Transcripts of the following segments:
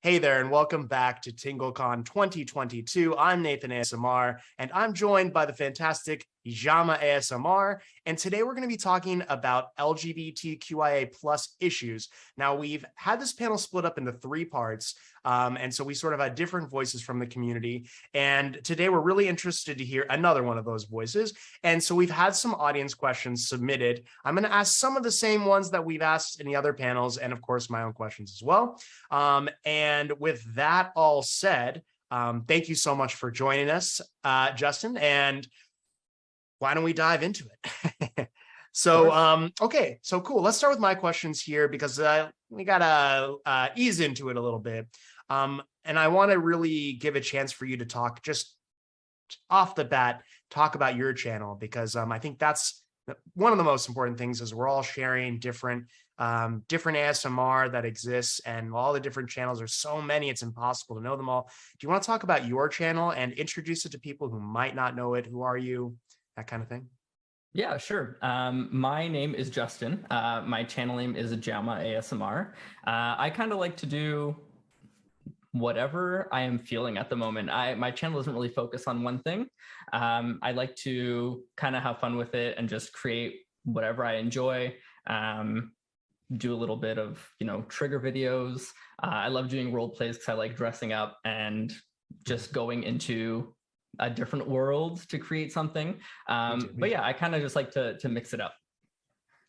Hey there, and welcome back to TingleCon 2022. I'm Nathan ASMR, and I'm joined by the fantastic Jama ASMR. And today we're going to be talking about LGBTQIA plus issues. Now, we've had this panel split up into three parts, and so we sort of had different voices from the community. And today we're really interested to hear another one of those voices. And so we've had some audience questions submitted. I'm going to ask some of the same ones that we've asked in the other panels, and of course, my own questions as well. And with that all said, thank you so much for joining us, Justin. And why don't we dive into it? Okay, so cool. Let's start with my questions here because we gotta ease into it a little bit. And I want to really give a chance for you to talk just off the bat, talk about your channel, because I think that's one of the most important things is we're all sharing different ASMR that exists, and all the different channels. There's so many, it's impossible to know them all. Do you want to talk about your channel and introduce it to people who might not know it? Who are you? That kind of thing. Yeah, sure. My name is Justin. My channel name is Jama ASMR. I kind of like to do whatever I am feeling at the moment. My channel doesn't really focus on one thing. I like to kind of have fun with it and just create whatever I enjoy. Do a little bit of, trigger videos. I love doing role plays because I like dressing up and just going into a different world to create something. But yeah, I kind of just like to mix it up.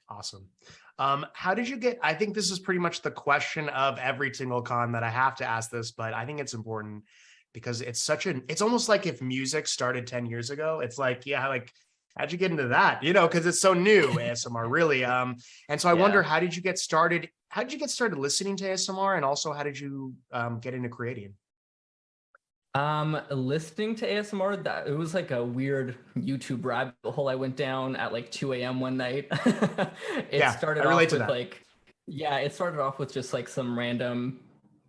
Awesome. How did you get, I think this is pretty much the question of every TingleCon that I have to ask this, but I think it's important because it's almost like if music started 10 years ago, it's like, yeah, like, how'd you get into that? Because it's so new, ASMR, really. And so I wonder, how did you get started? How did you get started listening to ASMR? And also, how did you get into creating? Listening to ASMR, that it was like a weird YouTube rabbit hole I went down at like 2 a.m. one night. It started off with just like some random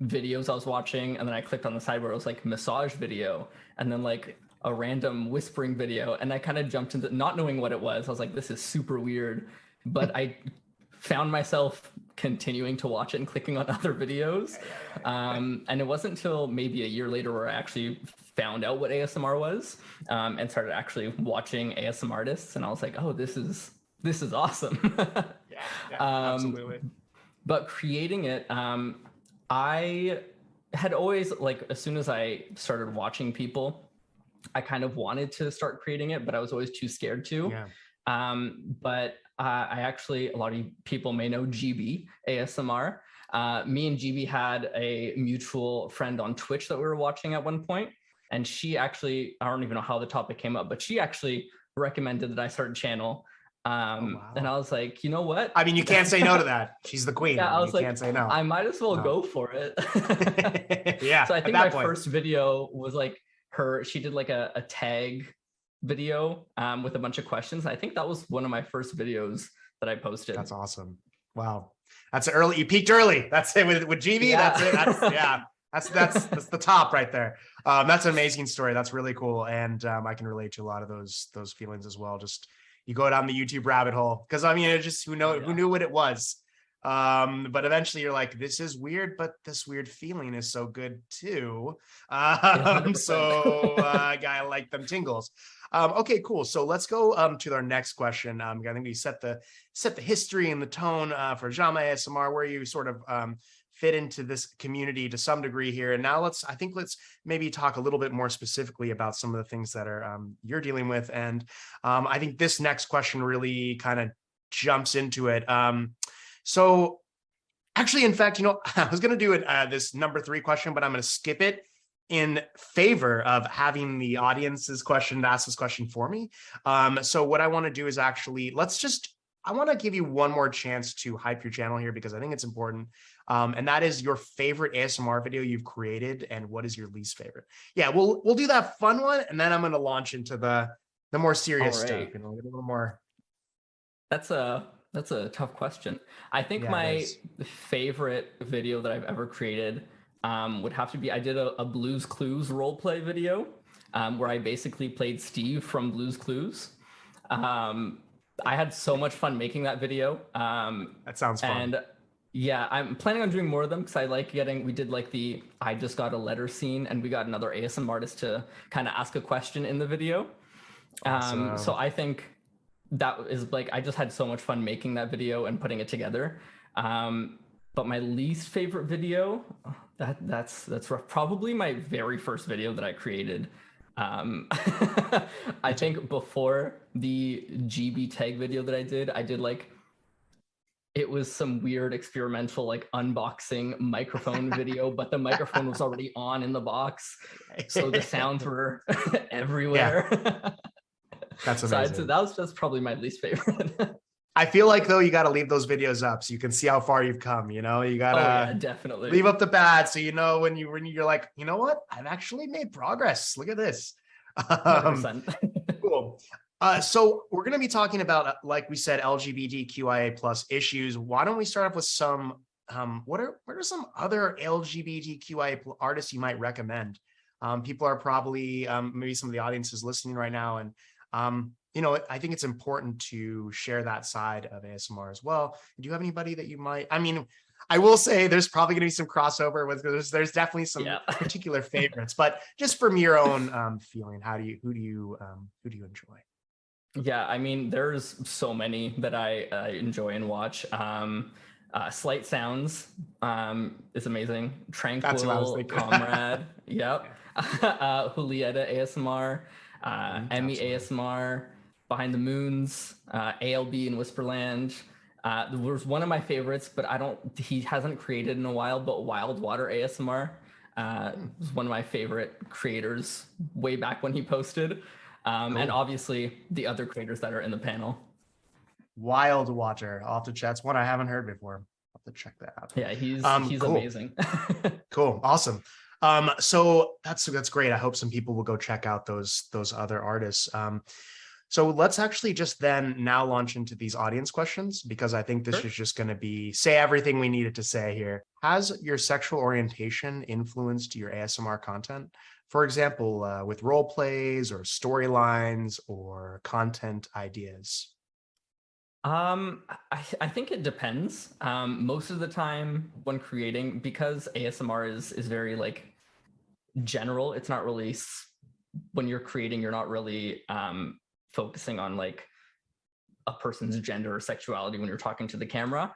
videos I was watching, and then I clicked on the side where it was like massage video, and then like a random whispering video, and I kind of jumped into not knowing what it was. I was like, this is super weird, but I found myself continuing to watch it and clicking on other videos. And it wasn't until maybe a year later where I actually found out what ASMR was, and started actually watching ASMR artists, and I was like, oh, this is awesome. Absolutely. But creating it, I had always, like, as soon as I started watching people, I kind of wanted to start creating it, but I was always too scared to. But I actually, a lot of people may know GB ASMR. Me and GB had a mutual friend on Twitch that we were watching at one point, and she actually, I don't even know how the topic came up, but she actually recommended that I start a channel. And I was like, you know what? I mean, you can't say no to that. She's the queen. Yeah, I was like, can't say no. I might as well go for it. Yeah. So I think my first video was like she did like a tag video with a bunch of questions. I think that was one of my first videos that I posted. That's awesome. Wow. That's early. You peaked early. That's it with GB. Yeah. That's it. That's the top right there. That's an amazing story. That's really cool. And I can relate to a lot of those feelings as well. Just you go down the YouTube rabbit hole. Cause I mean, it just, who knew what it was. But eventually you're like, this is weird, but this weird feeling is so good too. So I like them tingles. Okay, cool. So let's go to our next question. I think we set the history and the tone for Jama ASMR, where you sort of fit into this community to some degree here. And now let's maybe talk a little bit more specifically about some of the things that are you're dealing with. And I think this next question really kind of jumps into it. So actually, in fact, I was going to do this number 3 question, but I'm going to skip it in favor of having the audience's question to ask this question for me. So what I want to do is actually, I want to give you one more chance to hype your channel here because I think it's important. And that is your favorite ASMR video you've created, and what is your least favorite? Yeah, we'll do that fun one, and then I'm going to launch into the more serious stuff. A little more. That's a tough question. I think my favorite video that I've ever created would have to be, I did a Blue's Clues roleplay video where I basically played Steve from Blue's Clues. I had so much fun making that video. That sounds fun. And Yeah, I'm planning on doing more of them because I like we did like the I just got a letter scene, and we got another ASM artist to kind of ask a question in the video. So Awesome. I think that is like, I just had so much fun making that video and putting it together. But my least favorite video, that's rough. Probably my very first video that I created. I think before the GB tag video that I did like, it was some weird experimental like unboxing microphone video, but the microphone was already on in the box, so the sounds were Yeah, everywhere. that's So I'd say amazing. that was just probably my least favorite. I feel like though you got to leave those videos up so you can see how far you've come. You know, you Oh yeah, gotta leave definitely. up the bad so you know when you're like, you know what, I've actually made progress. Look at this. Um, 100%. cool. So we're going to be talking about, like we said, LGBTQIA plus issues. Why don't we start off with some? What are some other LGBTQIA artists you might recommend? People are probably maybe some of the audience is listening right now, and I think it's important to share that side of ASMR as well. Do you have anybody that you might? I mean, I will say there's probably going to be some crossover with there's definitely some Yeah. particular favorites, but just from your own feeling, who do you enjoy? Yeah, I mean, there's so many that I enjoy and watch. Slight Sounds is amazing. That's who I was Tranquil thinking. Comrade, yep. Yeah. Julieta ASMR, Emmy Absolutely. ASMR, Behind the Moons, ALB in Whisperland. There was one of my favorites, but he hasn't created in a while, but Wild Water ASMR Hmm, was one of my favorite creators way back when he posted. And cool. obviously the other creators that are in the panel. Wild Watcher. I'll have to check. It's one I haven't heard before. I'll have to check that out. Yeah, he's Cool. amazing. Cool. Awesome. So that's great. I hope some people will go check out those other artists. So let's actually just then now launch into these audience questions because I think this Sure. is just going to be say everything we needed to say here. Has your sexual orientation influenced your ASMR content? For example, with role plays or storylines or content ideas? I think it depends. Most of the time when creating, because ASMR is very like general, it's not really when you're creating, you're not really focusing on like a person's gender or sexuality when you're talking to the camera.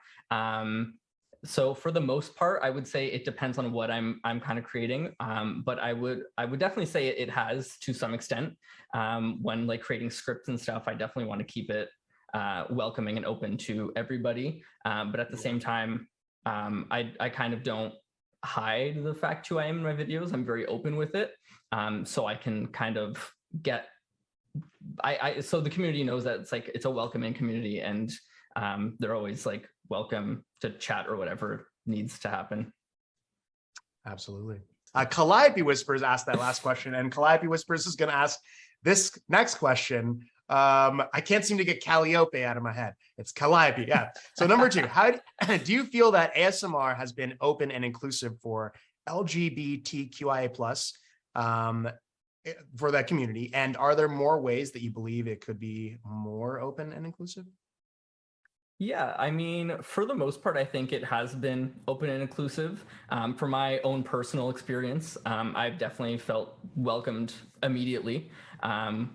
So for the most part, I would say it depends on what I'm kind of creating. But I would definitely say it has to some extent. When like creating scripts and stuff, I definitely want to keep it welcoming and open to everybody. But at the Yeah. same time, I kind of don't hide the fact who I am in my videos. I'm very open with it. So I can kind of get so the community knows that it's like it's a welcoming community, and they're always like welcome to chat or whatever needs to happen. Absolutely. Calliope Whispers asked that last question, and Calliope Whispers is going to ask this next question. I can't seem to get Calliope out of my head. It's Calliope. Yeah. So number two, how do you feel that ASMR has been open and inclusive for LGBTQIA plus for that community? And are there more ways that you believe it could be more open and inclusive? Yeah, I mean, for the most part, I think it has been open and inclusive. For my own personal experience, I've definitely felt welcomed immediately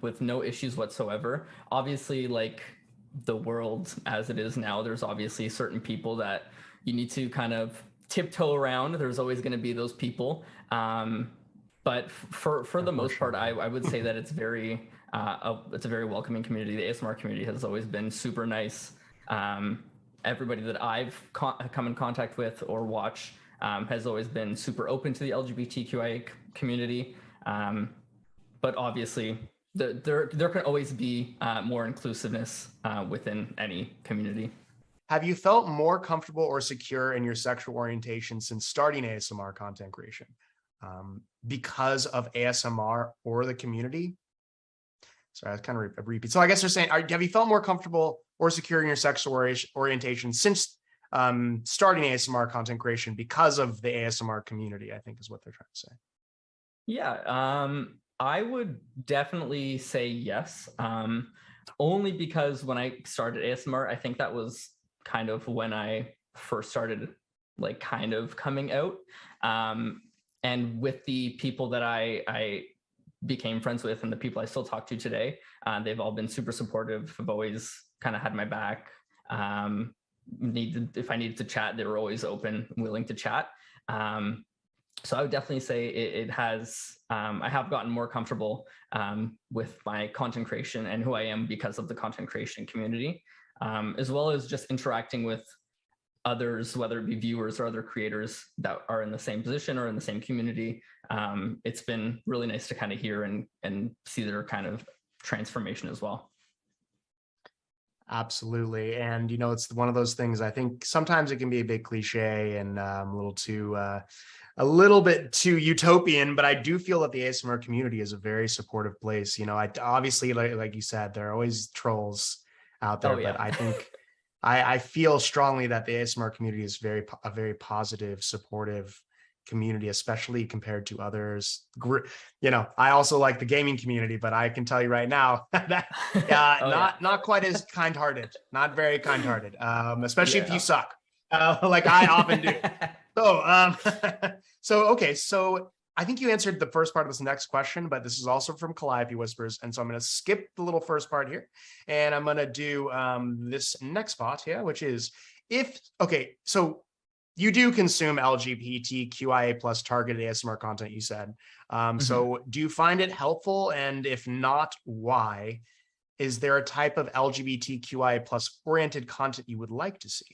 with no issues whatsoever. Obviously, like the world as it is now, there's obviously certain people that you need to kind of tiptoe around. There's always going to be those people. But for the most part, Unfortunately. I would say that it's a very welcoming community. The ASMR community has always been super nice. Everybody that I've come in contact with or watch has always been super open to the LGBTQIA community. But obviously, there can always be more inclusiveness within any community. Have you felt more comfortable or secure in your sexual orientation since starting ASMR content creation because of ASMR or the community? Sorry, I kind of repeat. So I guess they're saying, have you felt more comfortable or secure in your sexual orientation since starting ASMR content creation because of the ASMR community? I think is what they're trying to say. Yeah, I would definitely say yes. Only because when I started ASMR, I think that was kind of when I first started like kind of coming out. And with the people that I became friends with and the people I still talk to today, they've all been super supportive. Have always kind of had my back. If I needed to chat, they were always open, willing to chat. So I would definitely say it has, I have gotten more comfortable with my content creation and who I am because of the content creation community, as well as just interacting with others, whether it be viewers or other creators that are in the same position or in the same community. It's been really nice to kind of hear and see their kind of transformation as well. Absolutely. And, it's one of those things, I think sometimes it can be a big cliche and a little bit too utopian, but I do feel that the ASMR community is a very supportive place. I obviously, like you said, there are always trolls out there, but I think I feel strongly that the ASMR community is a very positive, supportive community, especially compared to others. I also like the gaming community, but I can tell you right now that not quite as kind-hearted, not very kind-hearted, especially if you suck, like I often do. So I think you answered the first part of this next question, but this is also from Calliope Whispers. And so I'm going to skip the little first part here. And I'm going to do this next part here, which is so you do consume LGBTQIA plus targeted ASMR content, you said. So do you find it helpful? And if not, why? Is there a type of LGBTQIA plus oriented content you would like to see?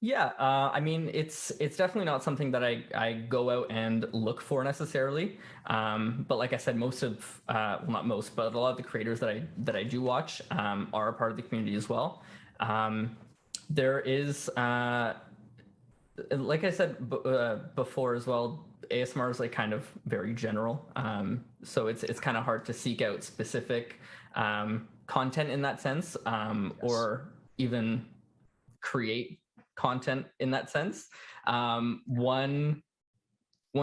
Yeah, I mean, it's definitely not something that I go out and look for necessarily. But like I said, most of, well, not most, but a lot of the creators that I do watch are a part of the community as well. There is, like I said before as well, ASMR is like kind of very general. So it's kind of hard to seek out specific content in that sense, or even create content in that sense. One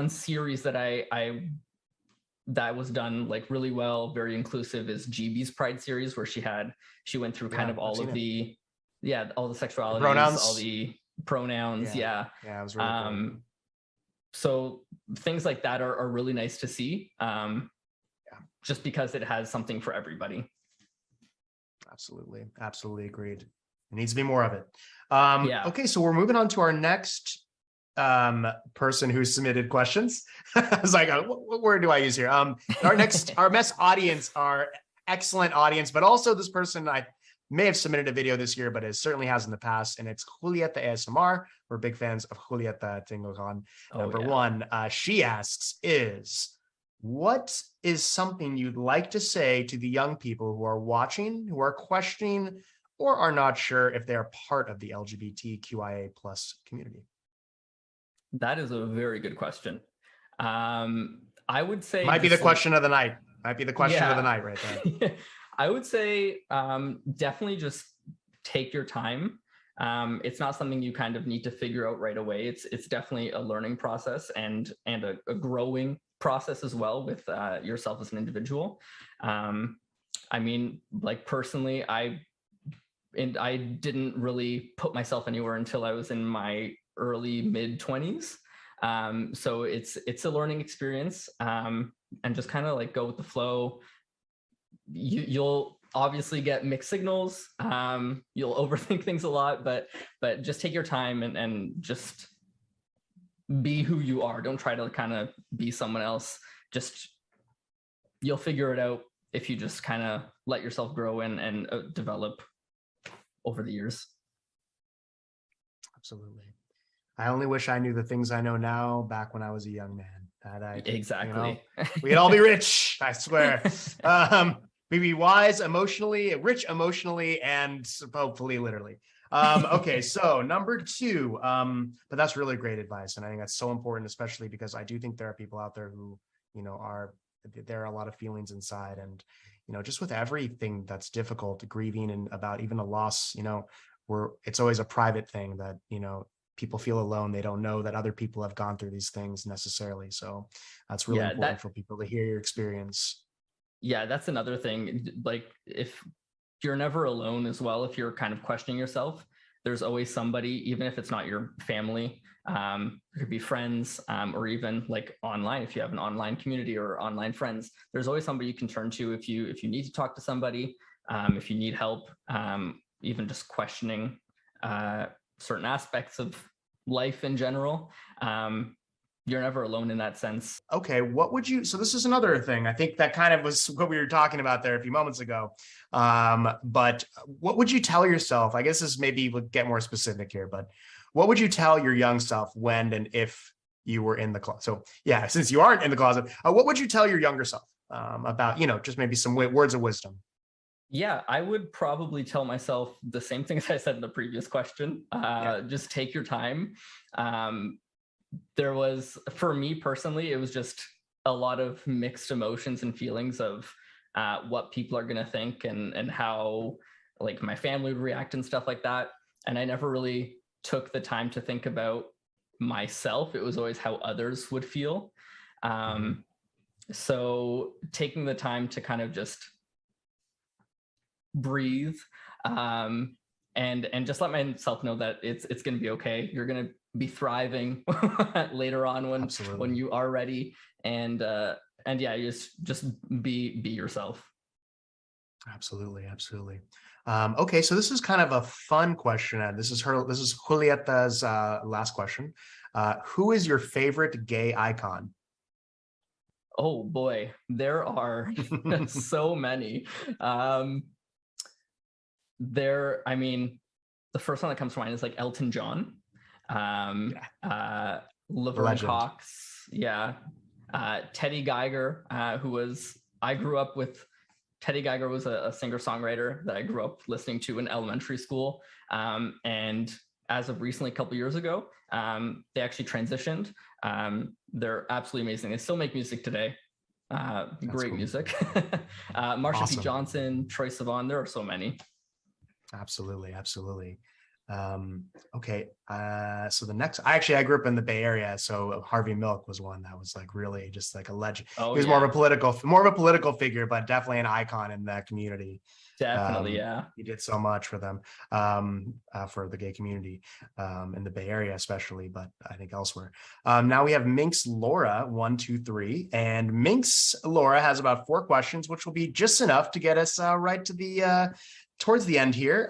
series that that was done like really well, very inclusive, is GB's Pride series, where she went through kind of all of all the sexualities, pronouns. all the pronouns. Yeah, it was really cool. So things like that are really nice to see, just because it has something for everybody. Absolutely agreed. There needs to be more of it. Okay, so we're moving on to our next person who submitted questions. I was like, what word do I use here? Our next audience are excellent audience, but also this person I may have submitted a video this year, but it certainly has in the past, and it's Julieta ASMR. We're big fans of Julieta at TingleCon. Number one, she asks what is something you'd like to say to the young people who are watching, who are questioning, or are not sure if they are part of the LGBTQIA plus community? That is a very good question. I would say might be the question of the night. Might be the question of the night right there. I would say definitely just take your time. It's not something you kind of need to figure out right away. It's definitely a learning process and a growing process as well with yourself as an individual. I mean, like personally, I didn't really put myself anywhere until I was in my early mid-20s. So it's a learning experience, and just kind of like go with the flow. You'll obviously get mixed signals. You'll overthink things a lot, but just take your time and just be who you are. Don't try to kind of be someone else. Just you'll figure it out if you just kind of let yourself grow and develop over the years. Absolutely. I only wish I knew the things I know now back when I was a young man. Exactly. We'd all be rich, I swear. We'd be wise emotionally, rich emotionally, and hopefully literally. Okay, so number two, but that's really great advice. And I think that's so important, especially because I do think there are people out there who, there are a lot of feelings inside, and, just with everything that's difficult, grieving and about even a loss, it's always a private thing that, people feel alone. They don't know that other people have gone through these things necessarily. So that's really important for people to hear your experience. Yeah, that's another thing. Like if you're never alone as well, if you're kind of questioning yourself, there's always somebody, even if it's not your family, it could be friends, or even like online, if you have an online community or online friends, there's always somebody you can turn to if you need to talk to somebody, if you need help, even just questioning certain aspects of life in general. You're never alone in that sense. Okay, so this is another thing. I think that kind of was what we were talking about there a few moments ago. But what would you tell yourself? I guess this maybe we'll get more specific here, but what would you tell your young self when and if you were in the closet? So yeah, since you aren't in the closet, what would you tell your younger self about, just maybe some words of wisdom? Yeah, I would probably tell myself the same things I said in the previous question. Just take your time. There was, for me personally, it was just a lot of mixed emotions and feelings of what people are going to think and how like my family would react and stuff like that. And I never really took the time to think about myself. It was always how others would feel. So taking the time to kind of just breathe, and just let myself know that it's going to be okay. You're going to be thriving later on when you are ready, and yeah, just be yourself. Absolutely. Okay, so this is kind of a fun question. This is Julieta's last question. Who is your favorite gay icon? Oh boy, there are so many. I mean, the first one that comes to mind is like Elton John, Laverne Cox, Teddy Geiger, I grew up with. Teddy Geiger was a singer-songwriter that I grew up listening to in elementary school, and as of recently, a couple years ago, they actually transitioned. They're absolutely amazing. They still make music today. Great cool. Music. Marsha P. Johnson, Troye Sivan. There are so many. Absolutely. Okay. So the next, I grew up in the Bay Area, so Harvey Milk was one that was like really just like a legend. He was more of a political figure, but definitely an icon in that community. Definitely, yeah. He did so much for them, for the gay community, in the Bay Area especially, but I think elsewhere. Now we have Minx Laura 1, 2, 3, and Minx Laura has about 4 questions, which will be just enough to get us right to the towards the end here.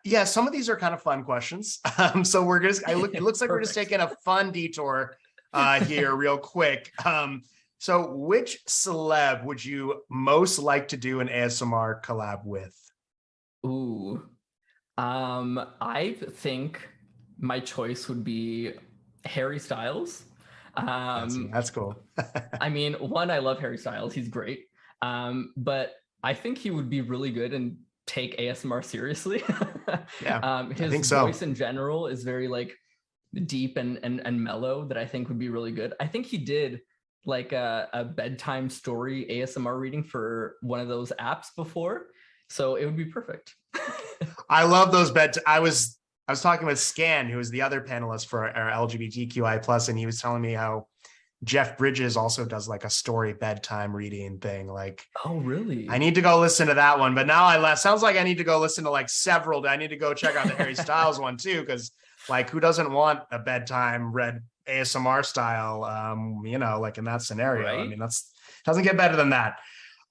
Yeah, some of these are kind of fun questions. So it looks like we're just taking a fun detour here real quick. So which celeb would you most like to do an ASMR collab with? Ooh, I think my choice would be Harry Styles. That's cool. I mean, one, I love Harry Styles. He's great. But I think he would be really good and take ASMR seriously. Yeah, his voice in general is very like deep and mellow, that I think would be really good. I think he did like a bedtime story ASMR reading for one of those apps before, so it would be perfect. I love those I was talking with Scan, who is the other panelist for our LGBTQIA+, and he was telling me how Jeff Bridges also does like a story bedtime reading thing. Like, oh really? I need to go listen to that one. But now sounds like I need to go listen to like several. I need to go check out the Harry Styles one too, because like who doesn't want a bedtime read ASMR style? Like in that scenario. Right? I mean, doesn't get better than that.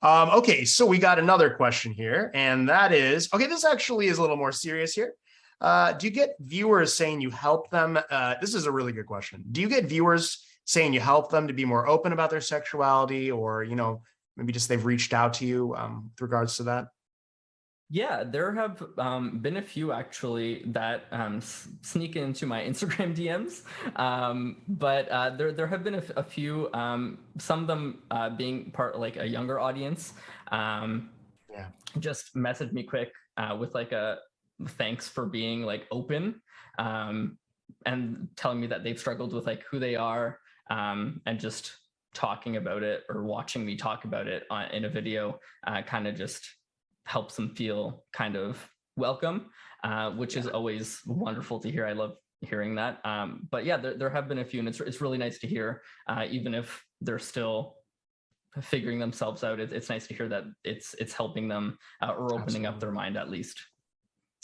Okay, so we got another question here, and that is, okay, this actually is a little more serious here. Do you get viewers saying you help them? This is a really good question. Do you get viewers saying you help them to be more open about their sexuality, or, maybe just they've reached out to you with regards to that? Yeah, there have been a few actually that sneak into my Instagram DMs, but there have been a few, some of them being part like a younger audience. Just message me quick with like a thanks for being like open, and telling me that they've struggled with like who they are, and just talking about it or watching me talk about it in a video kind of just helps them feel kind of welcome, which is always wonderful to hear. I love hearing that. But yeah, there have been a few, and it's really nice to hear, even if they're still figuring themselves out. It's nice to hear that it's helping them or opening up their mind at least.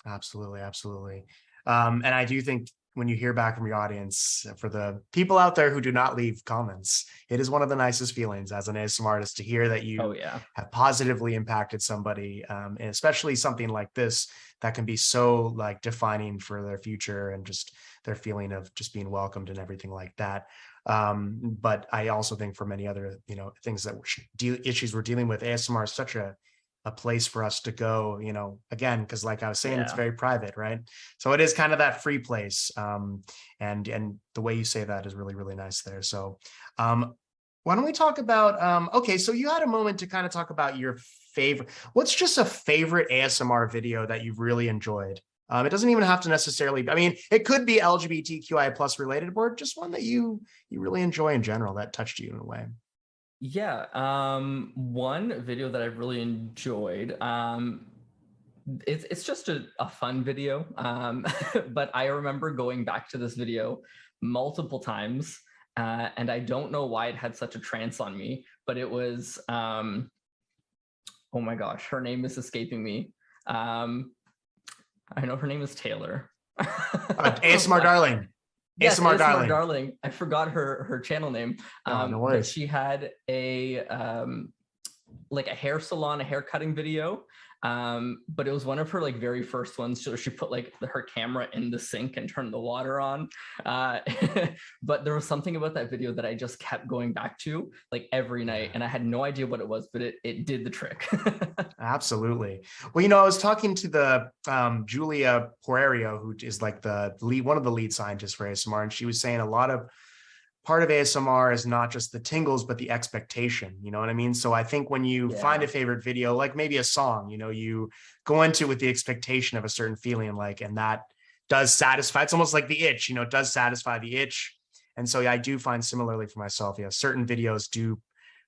Absolutely, absolutely. And I do think when you hear back from your audience, for the people out there who do not leave comments, it is one of the nicest feelings as an ASMR artist to hear that Oh you yeah. have positively impacted somebody, and especially something like this that can be so like defining for their future and just their feeling of just being welcomed and everything like that. But I also think for many other, things that issues we're dealing with, ASMR is such a place for us to go, again, because like I was saying, it's Yeah. very private, right? So it is kind of that free place. And the way you say that is really, really nice there. So why don't we talk about, okay, so you had a moment to kind of talk about your favorite, what's just a favorite ASMR video that you've really enjoyed? It doesn't even have to necessarily, I mean, it could be LGBTQIA plus related, or just one that you really enjoy in general that touched you in a way. Yeah. One video that I've really enjoyed. It's just a fun video. But I remember going back to this video multiple times, and I don't know why it had such a trance on me, but it was oh my gosh, her name is escaping me. I know her name is Taylor. ASMR darling. Yes, ASMR ASMR darling. Darling. I forgot her channel name. Oh, no But worries. she had a like a hair salon, a hair cutting video. But it was one of her like very first ones. So she put like her camera in the sink and turned the water on. Uh, but there was something about that video that I just kept going back to like every night, and I had no idea what it was, but it did the trick. Absolutely. Well, I was talking to the Julia Poerio, who is like the lead, one of the lead scientists for ASMR, and she was saying a lot of part of ASMR is not just the tingles, but the expectation. You know what I mean? So I think when you find Yeah. a favorite video, like maybe a song, you go into it with the expectation of a certain feeling, like, and that does satisfy. It's almost like the itch, it does satisfy the itch. And so yeah, I do find similarly for myself, yeah, certain videos do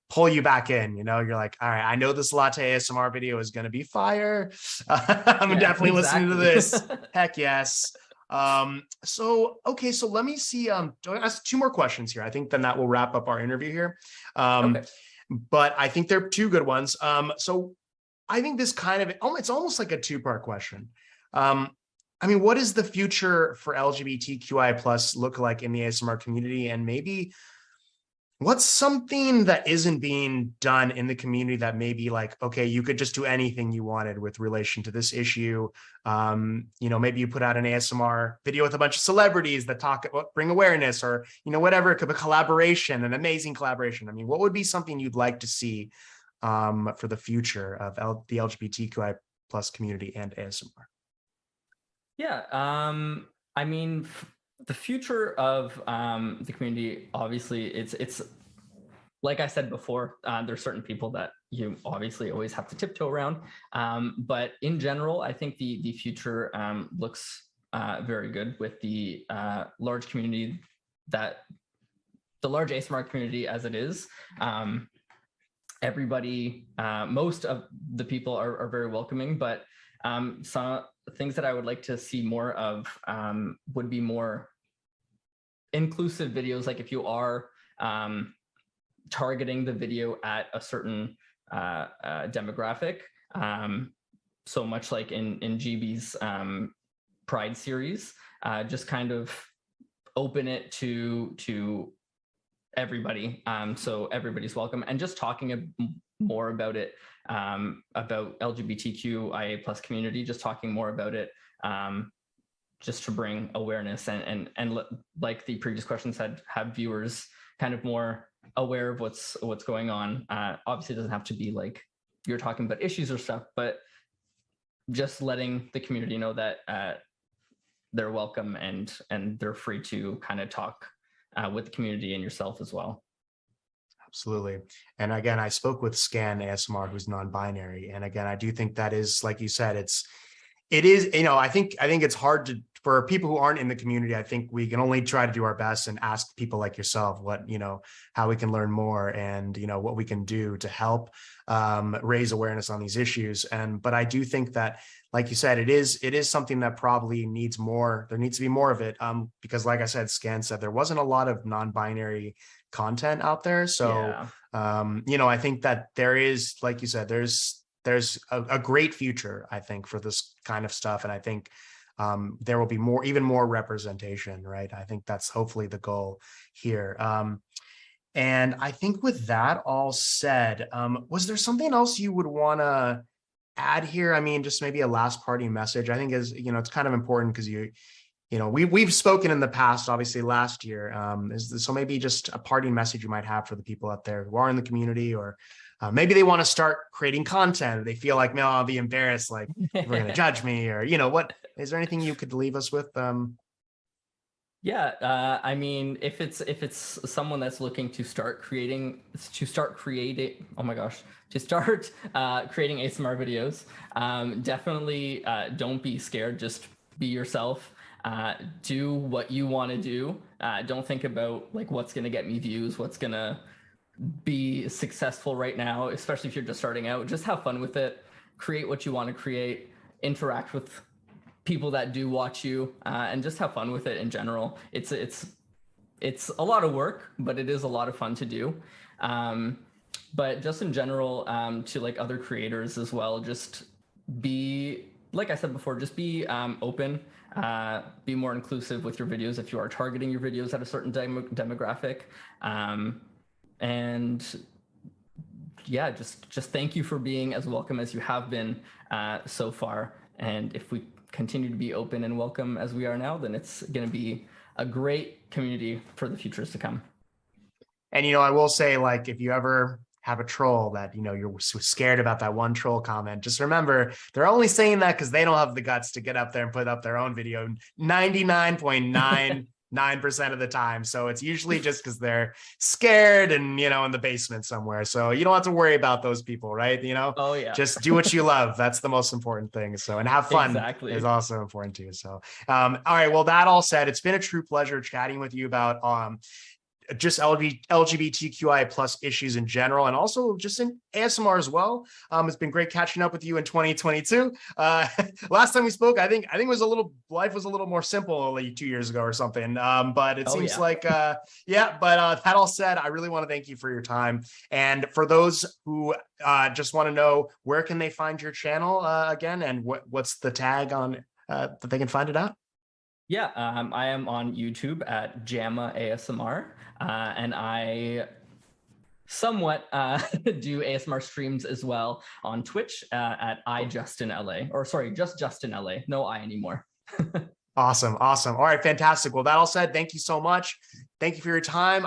pull you back in. You're like, all right, I know this latte ASMR video is going to be fire. I'm Yeah, definitely listening to exactly. this. Heck yes. So okay, so let me see. Do I ask two more questions here? I think then that will wrap up our interview here. Um, Okay. but I think they're two good ones. So I think this kind of, it's almost like a two-part question. Um, I mean, what does the future for LGBTQI plus look like in the ASMR community? And maybe what's something that isn't being done in the community that maybe like, okay, you could just do anything you wanted with relation to this issue? Maybe you put out an ASMR video with a bunch of celebrities that talk about, bring awareness, or, whatever. It could be collaboration, an amazing collaboration. I mean, what would be something you'd like to see for the future of the LGBTQI plus community and ASMR? Yeah. I mean, the future of the community, obviously, it's like I said before. There's certain people that you obviously always have to tiptoe around, but in general, I think the future looks very good with the large community that the large ASMR community as it is. Everybody, most of the people are very welcoming, but some things that I would like to see more of would be more inclusive videos. Like if you are targeting the video at a certain demographic, so much like in GB's Pride series, just kind of open it to everybody, so everybody's welcome, and just talking more about it, about LGBTQIA plus community, just talking more about it, just to bring awareness and like the previous question said, have viewers kind of more aware of what's going on. Obviously, it doesn't have to be like you're talking about issues or stuff, but just letting the community know that they're welcome and they're free to kind of talk with the community and yourself as well. Absolutely. And again, I spoke with Scan ASMR, who's non-binary. And again, I do think that is, like you said, it is, I think it's hard for people who aren't in the community. I think we can only try to do our best and ask people like yourself how we can learn more and, what we can do to help raise awareness on these issues. But I do think that, like you said, it is something that probably needs more. There needs to be more of it, because like I said, Scan said there wasn't a lot of non-binary content out there. So, Yeah. I think that there is, like you said, there's there's a great future, I think, for this kind of stuff. And I think there will be even more representation, right? I think that's hopefully the goal here. And I think with that all said, was there something else you would want to add here? I mean, just maybe a last parting message. I think it's kind of important because we've spoken in the past, obviously last year. So maybe just a parting message you might have for the people out there who are in the community, or maybe they want to start creating content. They feel like, no, I'll be embarrassed, like people are going to judge me, or what is there anything you could leave us with? Yeah, I mean, if it's someone that's looking to start creating, oh my gosh, to start creating ASMR videos, definitely don't be scared. Just be yourself. Do what you want to do. Don't think about like what's going to get me views, what's going to be successful right now, especially if you're just starting out. Just have fun with it. Create what you want to create. Interact with people that do watch you, and just have fun with it in general. It's a lot of work, but it is a lot of fun to do. But just in general, to like other creators as well, just be, like I said before, just be open, be more inclusive with your videos if you are targeting your videos at a certain demographic. And yeah, just thank you for being as welcome as you have been so far. And if we continue to be open and welcome as we are now, then it's going to be a great community for the futures to come. And, I will say, like, if you ever have a troll that, you're scared about that one troll comment, just remember, they're only saying that because they don't have the guts to get up there and put up their own video 99.99% of the time. So it's usually just because they're scared and, in the basement somewhere. So you don't have to worry about those people, right? Oh yeah. Just do what you love. That's the most important thing. So, and have fun Exactly. is also important too. So, all right. Well, that all said, it's been a true pleasure chatting with you about, just LGBTQIA plus issues in general, and also just in ASMR as well. It's been great catching up with you in 2022. Last time we spoke, I think life was a little more simple like 2 years ago or something. But it seems like, but that all said, I really want to thank you for your time. And for those who just want to know, where can they find your channel again, and what's the tag on that they can find it at? Yeah, I am on YouTube at JAMA ASMR, and I somewhat do ASMR streams as well on Twitch at iJustinLA, or sorry, just Justin LA, no I anymore. Awesome. All right, fantastic. Well, that all said, thank you so much. Thank you for your time.